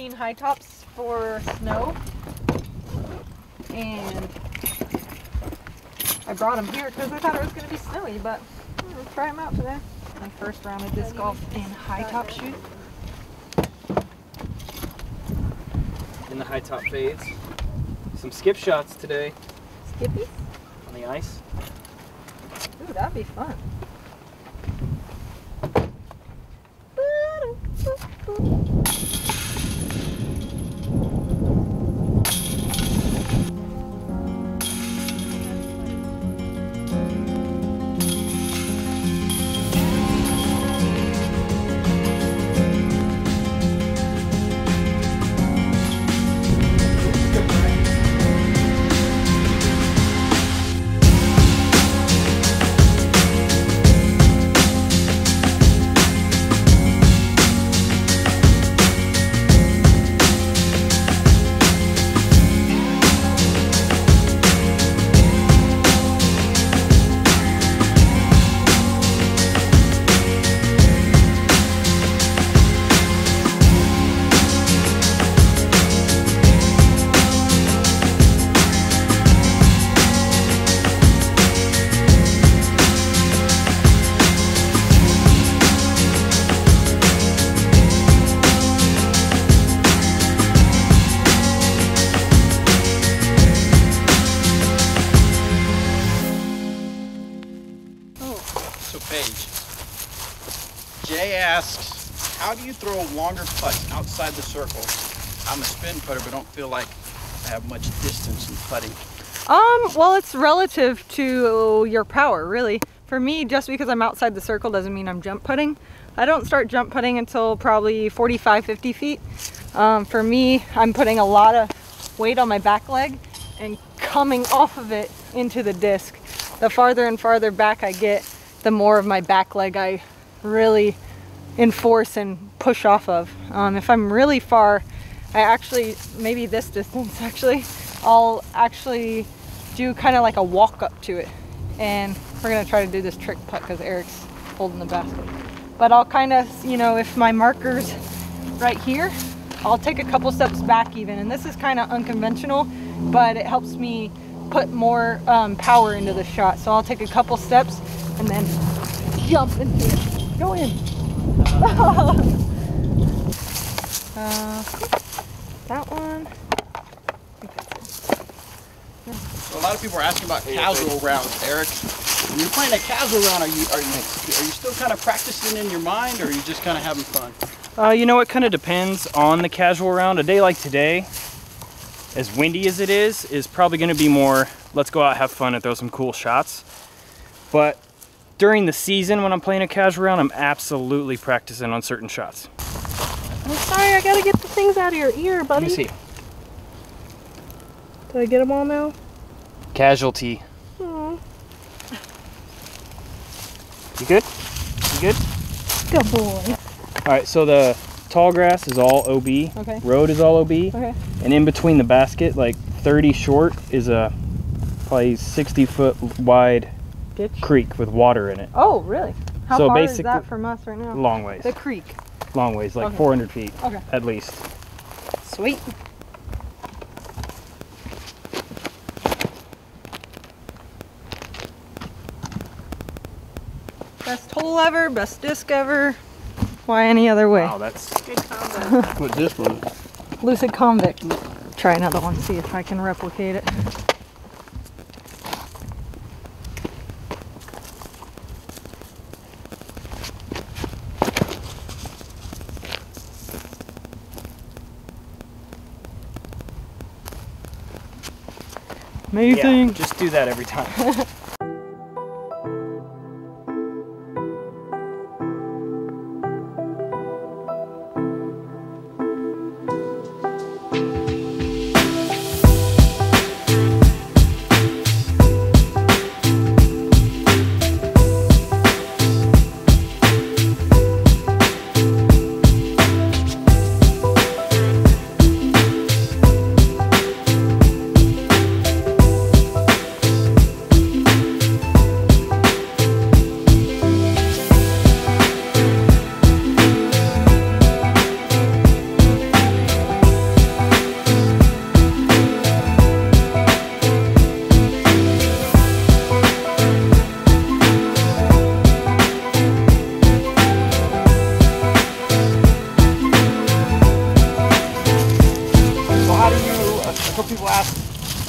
14 high tops for snow, and I brought them here because I thought it was going to be snowy, but we'll try them out today. My first round of disc golf in high top shoot. In the high top fades. Some skip shots today. Skippy? On the ice. Ooh, that'd be fun. So Paige, Jay asks, how do you throw longer putts outside the circle? I'm a spin putter, but don't feel like I have much distance in putting. Well, it's relative to your power, really. For me, just because I'm outside the circle doesn't mean I'm jump putting. I don't start jump putting until probably 45, 50 feet. For me, I'm putting a lot of weight on my back leg and coming off of it into the disc. The farther and farther back I get, the more of my back leg I really enforce and push off of. If I'm really far, I actually, maybe this distance actually, I'll actually do kind of like a walk up to it. And we're gonna try to do this trick putt because Eric's holding the basket. But I'll kind of, you know, if my marker's right here, I'll take a couple steps back even. And this is kind of unconventional, but it helps me put more power into the shot. So I'll take a couple steps and then jump into it. Go in. That one. I think that's it. So a lot of people are asking about casual rounds, Eric. When you're playing a casual round, are you still kind of practicing in your mind, or are you just kind of having fun? You know, it kind of depends on the casual round. A day like today, as windy as it is probably going to be more, let's go out, have fun, and throw some cool shots. But during the season, when I'm playing a casual round, I'm absolutely practicing on certain shots. I'm sorry, I gotta get the things out of your ear, buddy. Let me see. Did I get them all now? Casualty. Aww. You good? You good? Good boy. All right, so the tall grass is all OB. Okay. Road is all OB. Okay. And in between the basket, like 30 short, is a probably 60-foot wide Ditch? creek with water in it. Oh, really? How So far is basically- that from us right now? Long ways. The creek. Long ways, like Okay. 400 feet Okay. at least. Sweet. Best hole ever, best disc ever. Why any other way? Wow, that's Good combo. What this one? Lucid Convict. Try another one, see if I can replicate it. Amazing. yeah, just do that every time.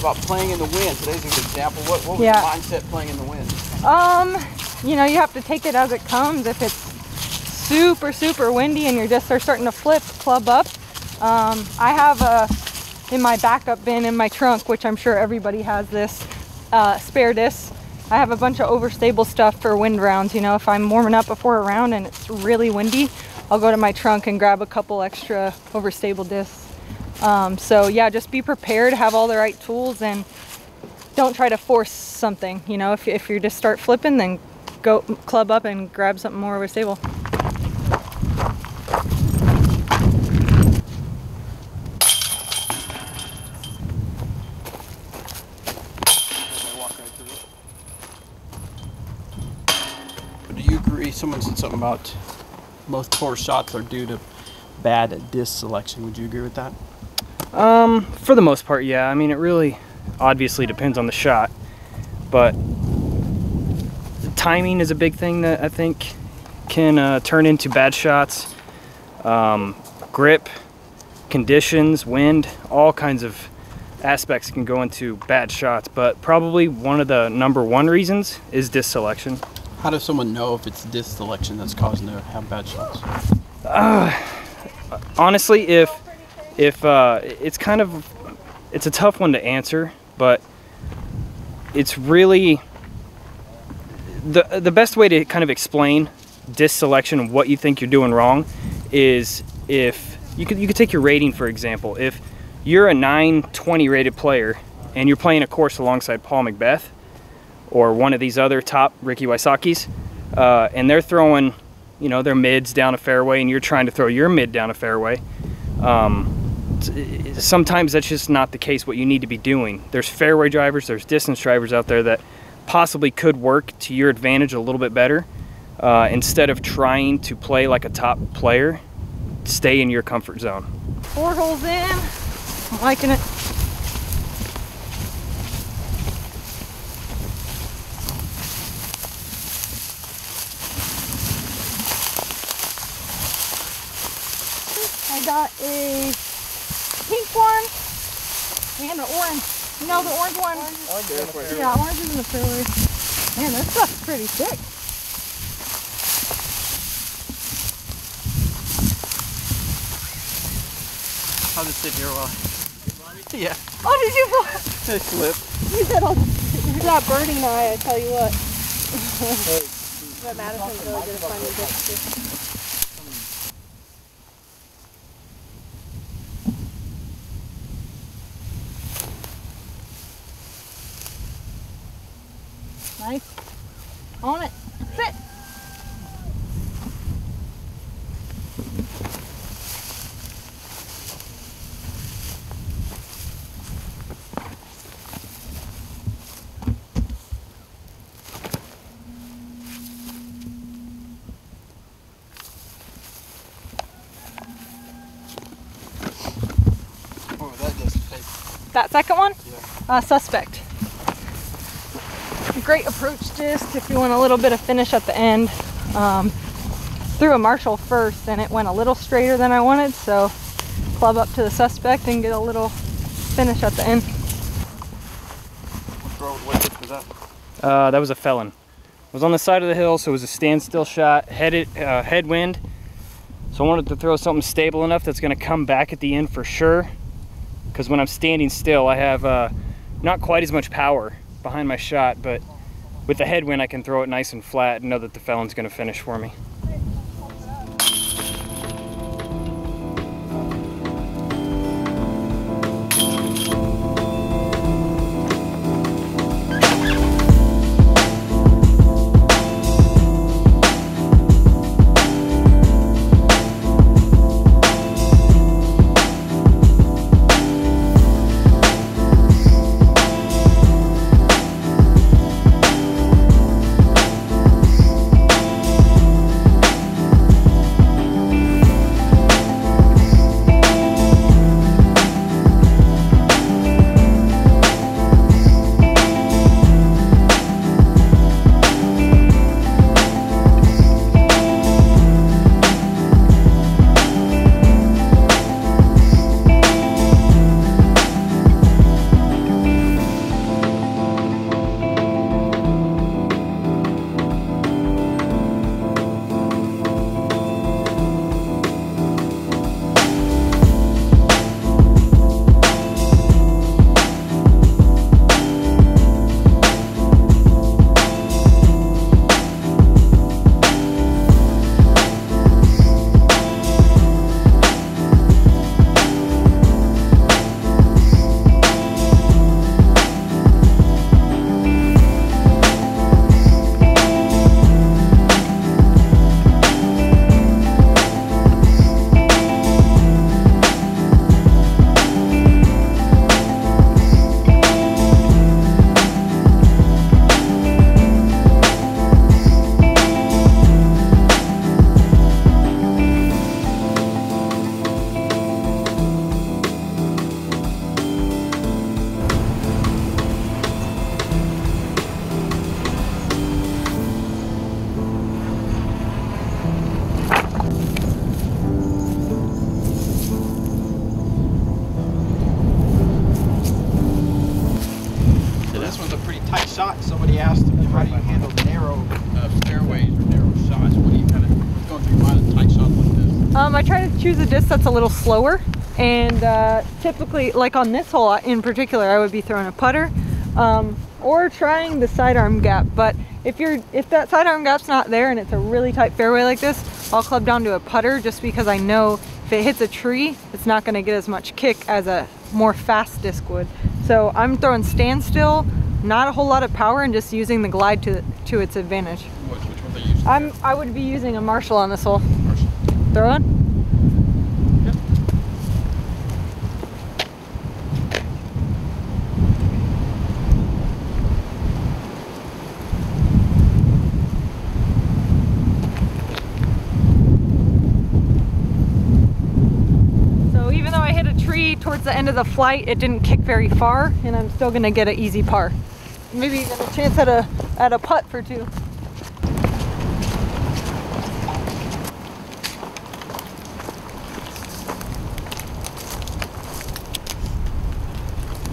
about playing in the wind. Today's a good example. What was Yeah. your mindset playing in the wind? You know, you have to take it as it comes. If it's super, super windy and your discs are starting to flip, club up. I have in my backup bin in my trunk, which I'm sure everybody has this, spare discs. I have a bunch of overstable stuff for wind rounds. You know, if I'm warming up before a round and it's really windy, I'll go to my trunk and grab a couple extra overstable discs. So yeah, just be prepared, have all the right tools, and don't try to force something. You know, if you just start flipping, then go club up and grab something more overstable. Do you agree? Someone said something about most poor shots are due to bad disc selection. Would you agree with that? For the most part, yeah. I mean, it really obviously depends on the shot, but the timing is a big thing that I think can turn into bad shots. Grip, conditions, wind, all kinds of aspects can go into bad shots, but probably one of the #1 reasons is disc selection. How does someone know if it's disc selection that's causing them to have bad shots? Honestly, if it's a tough one to answer, but it's really the best way to kind of explain disc selection and what you think you're doing wrong is if you could take your rating, for example. If you're a 920 rated player and you're playing a course alongside Paul Macbeth or one of these other top Ricky Wysocki's, and they're throwing, you know, their mids down a fairway and you're trying to throw your mid down a fairway, sometimes that's just not the case what you need to be doing. There's fairway drivers, there's distance drivers out there that possibly could work to your advantage a little bit better. Instead of trying to play like a top player, stay in your comfort zone. 4 holes in, I'm liking it. I got a pink one and an orange. No, the orange one. Yeah, orange is in the fairway. Man, this stuff's pretty thick. I'll just sit here while. Yeah. Oh, did you fall? I slipped. You said I'll That birding eye, I tell you what. But Madison's really good at finding discs. Nice. On it. Sit. Oh, that does take. That second one? Yeah. Suspect. Great approach disc if you want a little bit of finish at the end. Threw a Marshall first and it went a little straighter than I wanted, so club up to the Suspect and get a little finish at the end. What disc was that? That was a Felon. It was on the side of the hill, so it was a standstill shot, headwind. So I wanted to throw something stable enough that's going to come back at the end for sure. Because when I'm standing still, I have not quite as much power behind my shot, but with the headwind I can throw it nice and flat and know that the Felon's going to finish for me. narrow fairways or narrow shots? What do you kind of going through your mind with tight shots like this? I try to choose a disc that's a little slower, and typically, like on this hole in particular, I would be throwing a putter or trying the sidearm gap. But if that sidearm gap's not there and it's a really tight fairway like this, I'll club down to a putter, just because I know if it hits a tree, it's not going to get as much kick as a more fast disc would. So I'm throwing standstill, not a whole lot of power, and just using the glide to its advantage. Which one they use? I would be using a Marshall on this hole. Marshall. Throw on? Yep. So even though I hit a tree towards the end of the flight, it didn't kick very far, and I'm still gonna get an easy par. Maybe even a chance at a putt for two.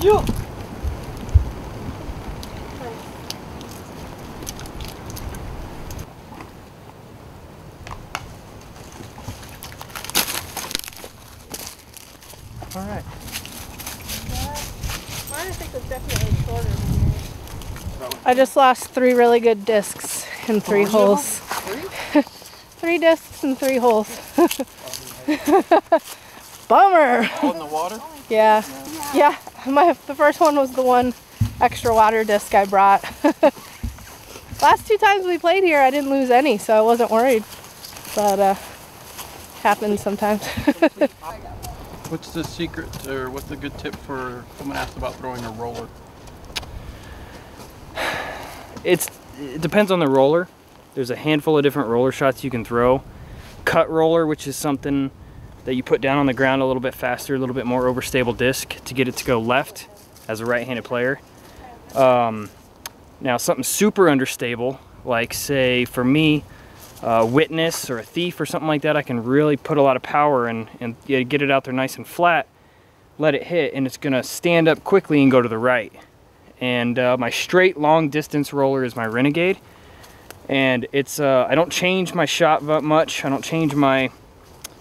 Yo. All right. Mine, I think, was definitely shorter than yours. I just lost 3 really good discs in 3 holes. 3 discs in 3 holes. Bummer. All in the water? Yeah. Yeah. The first one was the one extra water disc I brought. Last 2 times we played here, I didn't lose any, so I wasn't worried. But happens sometimes. What's the secret, or what's the good tip for someone asked about throwing a roller? It depends on the roller. There's a handful of different roller shots you can throw. Cut roller, which is something that you put down on the ground a little bit faster, a little bit more overstable disc to get it to go left as a right-handed player. Now something super understable, like say for me, Witness or a Thief or something like that, I can really put a lot of power and get it out there nice and flat, let it hit, and it's gonna stand up quickly and go to the right. And my straight long distance roller is my Renegade, and it's I don't change my shot much. I don't change my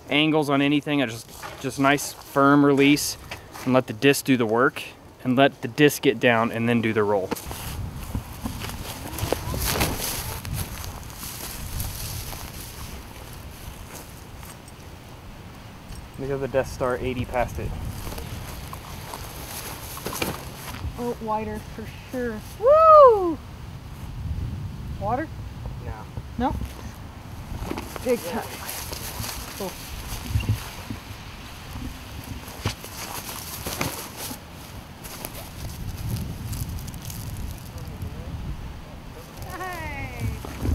angles on anything. I just nice firm release and let the disc do the work, and let the disc get down and then do the roll. Look at the Death Star 80 past it. Oh, wider for sure. Woo! Water? No. No? Big time. Cool.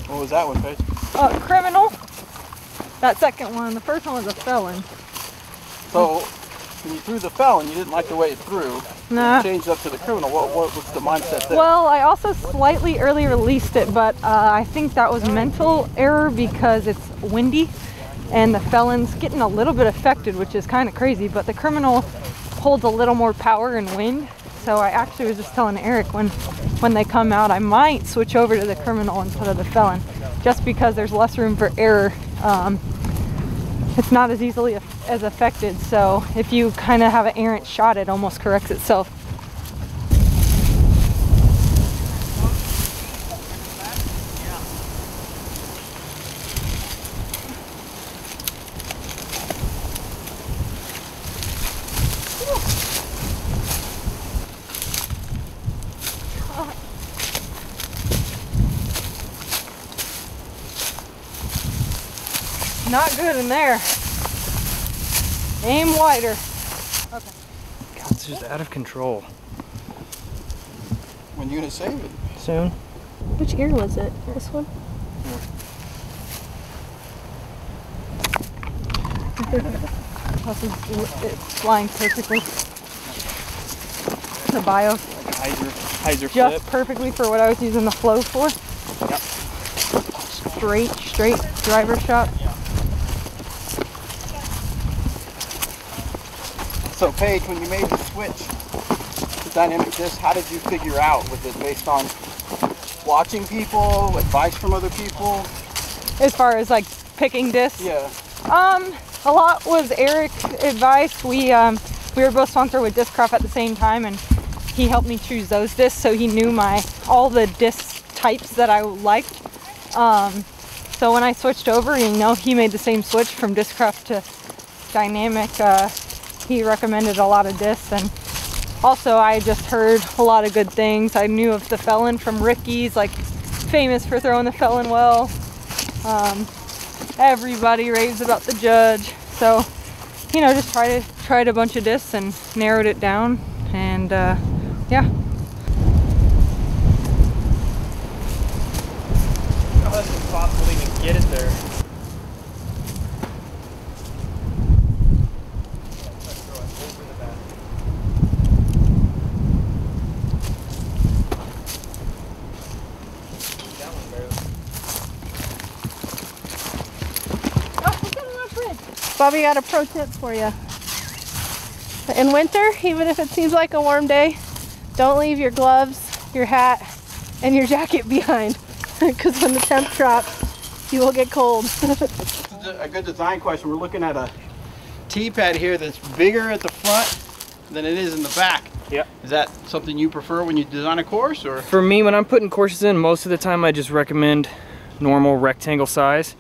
What was that one, Paige? Criminal. That second one. The first one was a felon. So, when you threw the felon, you didn't like the way it threw. Nah. You changed up to the criminal. What was the mindset there? Well, I also slightly early released it, but I think that was mental error because it's windy and the felon's getting a little bit affected, which is kind of crazy, but the criminal holds a little more power and wind. So I actually was just telling Eric when they come out, I might switch over to the criminal instead of the felon, just because there's less room for error. It's not as easily as affected, so if you kind of have an errant shot, it almost corrects itself. Not good in there. Aim wider. Okay. God, it's just out of control. When you gonna save it? Soon. Which ear was it? This one? It's flying perfectly. The bio. Like a hyzer Just flip. perfectly for what I was using the flow for. Yep. Straight driver shot. So Paige, when you made the switch to dynamic disc, how did you figure out? Was it based on watching people, advice from other people? As far as like picking discs? Yeah. A lot was Eric's advice. We were both sponsored with Discraft at the same time, and he helped me choose those discs, so he knew all the disc types that I liked. So when I switched over, you know, he made the same switch from Discraft to Dynamic. He recommended a lot of discs, and also I just heard a lot of good things. I knew of the Felon from Ricky's, like famous for throwing the Felon well. Everybody raves about the Judge, so you know, just tried a bunch of discs and narrowed it down, and yeah. How that's impossible to even get it there. Bobby got a pro tip for you. In winter, even if it seems like a warm day, don't leave your gloves, your hat, and your jacket behind, because when the temp drops, you will get cold. A good design question. We're looking at a T-pad here that's bigger at the front than it is in the back. Yeah. Is that something you prefer when you design a course, or? For me, when I'm putting courses in, most of the time I just recommend normal rectangle size.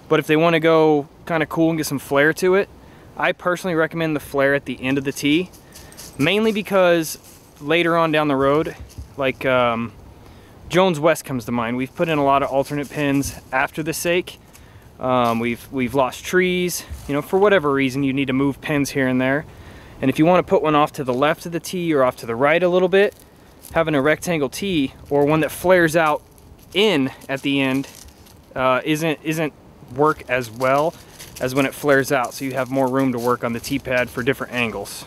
But if they want to go kind of cool and get some flair to it, I personally recommend the flare at the end of the tee, mainly because later on down the road, like Jones West comes to mind. We've put in a lot of alternate pins after the sake. We've lost trees, you know, for whatever reason you need to move pins here and there. And if you want to put one off to the left of the tee or off to the right a little bit, having a rectangle tee or one that flares out in at the end isn't work as well as when it flares out, so you have more room to work on the tee pad for different angles.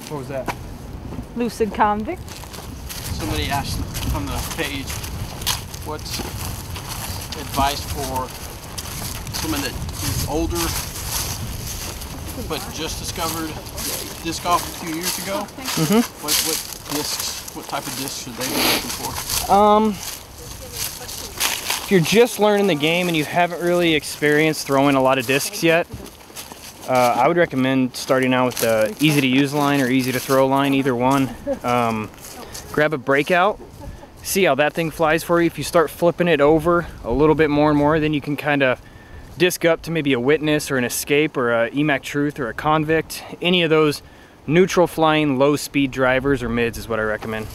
What was that? Lucid Convict. Somebody asked on the page, what's advice for someone that is older but just discovered disc golf a few years ago? Mm-hmm. What type of discs should they be looking for? If you're just learning the game and you haven't really experienced throwing a lot of discs yet, I would recommend starting out with the easy to use line or easy to throw line, either one. Grab a breakout, see how that thing flies for you. If you start flipping it over a little bit more and more, then you can kind of disc up to maybe a Witness or an Escape or a EMAC Truth or a Convict. Any of those neutral flying low speed drivers or mids is what I recommend.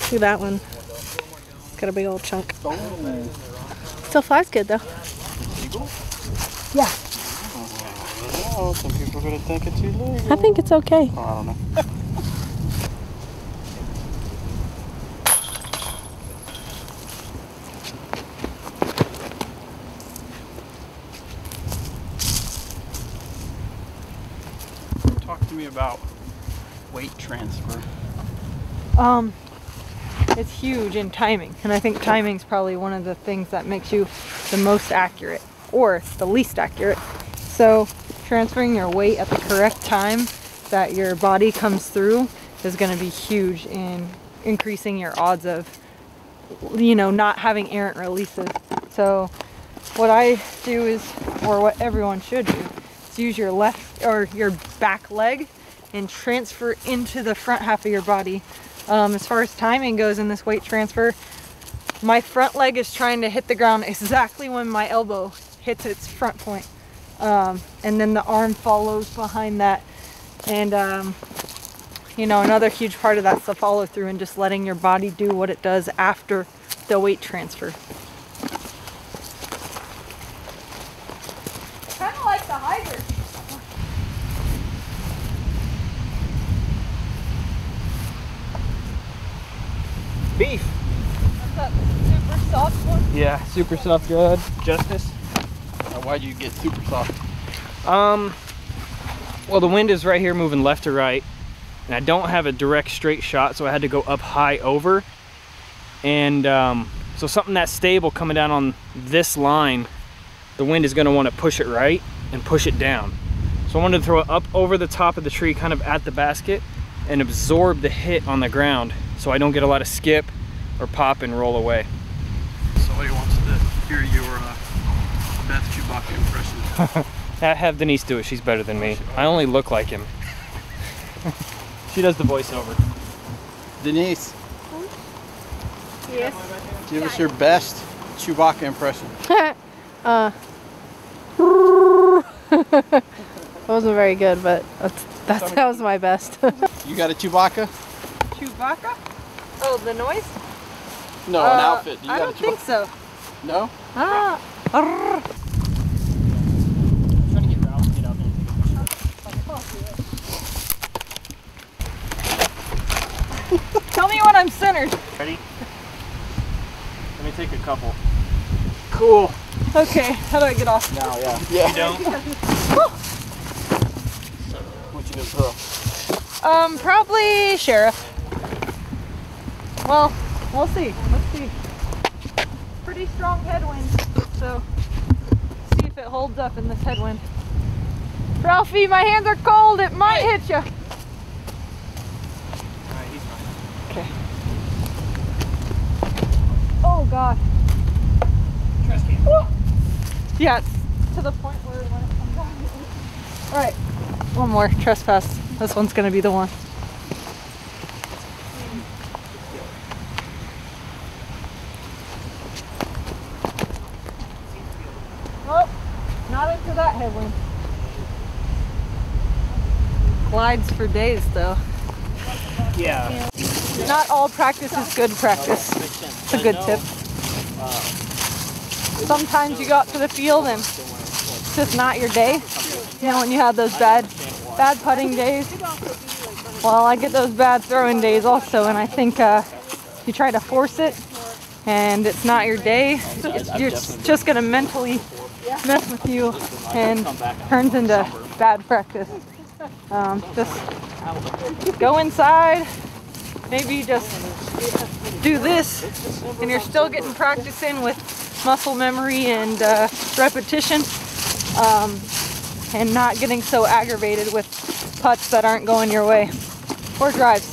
See that one? Got a big old chunk. Still flies good though. Yeah. Oh, some people are going to think it's illegal. I think it's okay. Oh, I don't know. Talk to me about weight transfer. It's huge in timing, and I think timing is probably one of the things that makes you the most accurate or the least accurate. So transferring your weight at the correct time that your body comes through is going to be huge in increasing your odds of, you know, not having errant releases. So what I do is, or what everyone should do, is use your left or your back leg and transfer into the front half of your body. As far as timing goes in this weight transfer, my front leg is trying to hit the ground exactly when my elbow hits its front point. And then the arm follows behind that. And, you know, another huge part of that's the follow through and just letting your body do what it does after the weight transfer. Kind of like the hydrant. Beef. That's that super soft one. Yeah, super soft good. Justice? Why'd you get super soft? Well, the wind is right here moving left to right, and I don't have a direct straight shot, so I had to go up high over. And so something that's stable coming down on this line, the wind is going to want to push it right and push it down. So I wanted to throw it up over the top of the tree, kind of at the basket, and absorb the hit on the ground so I don't get a lot of skip or pop and roll away. Somebody wants to hear your Beth Chewbacca impression. Have Denise do it. She's better than me. I only look like him. She does the voiceover. Denise, Yes. give us your best Chewbacca impression. That wasn't very good, but that was my best. You got a Chewbacca? Chewbacca? Oh, the noise? No, an outfit. You I got don't a think so. No? Ah. Arr. I'm trying to get Ralph to get out there and take a picture. Tell me when I'm centered. Ready? Let me take a couple. Cool. Okay, how do I get off? Now, yeah. Yeah. You don't? What you gonna throw? Probably sheriff. Well, we'll see. Let's see. Pretty strong headwind, so see if it holds up in this headwind. Ralphie, my hands are cold. It might hit you. Alright, he's fine. Okay. Oh God. Trust me. Woo. Yeah, it's to the point where when it comes down. All right, one more trespass. This one's gonna be the one. Oh, not into that headwind. Glides for days though. Yeah. Not all practice is good practice. It's a good tip. Sometimes you go out to the field and it's just not your day. You know, when you have those bad putting days. Well, I get those bad throwing days also, and I think you try to force it and it's not your day. You're just gonna mentally mess with you and turns into bad practice. Just go inside, maybe just do this, and you're still getting practice in with muscle memory and repetition, and not getting so aggravated with putts that aren't going your way, or drives.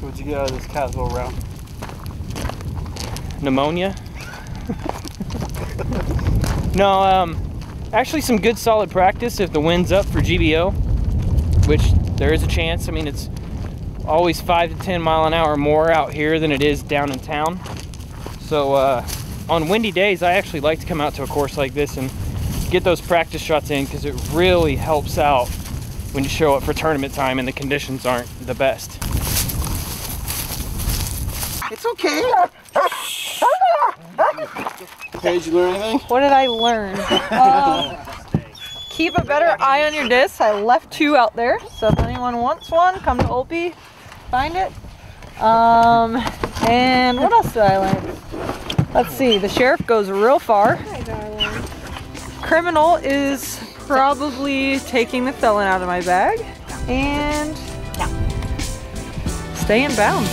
What'd you get out of this casual round? Pneumonia? No, actually some good solid practice if the wind's up for GBO, which there is a chance. I mean, it's always 5 to 10 mile an hour more out here than it is down in town. So on windy days, I actually like to come out to a course like this and get those practice shots in, because it really helps out when you show up for tournament time and the conditions aren't the best. It's okay. Paige, you learn anything? What did I learn? Keep a better eye on your discs. I left 2 out there, so if anyone wants one, come to Olpe, find it. And what else did I learn? Let's see, the sheriff goes real far. Hi, darling. Criminal is probably taking the felon out of my bag. And stay in bounds.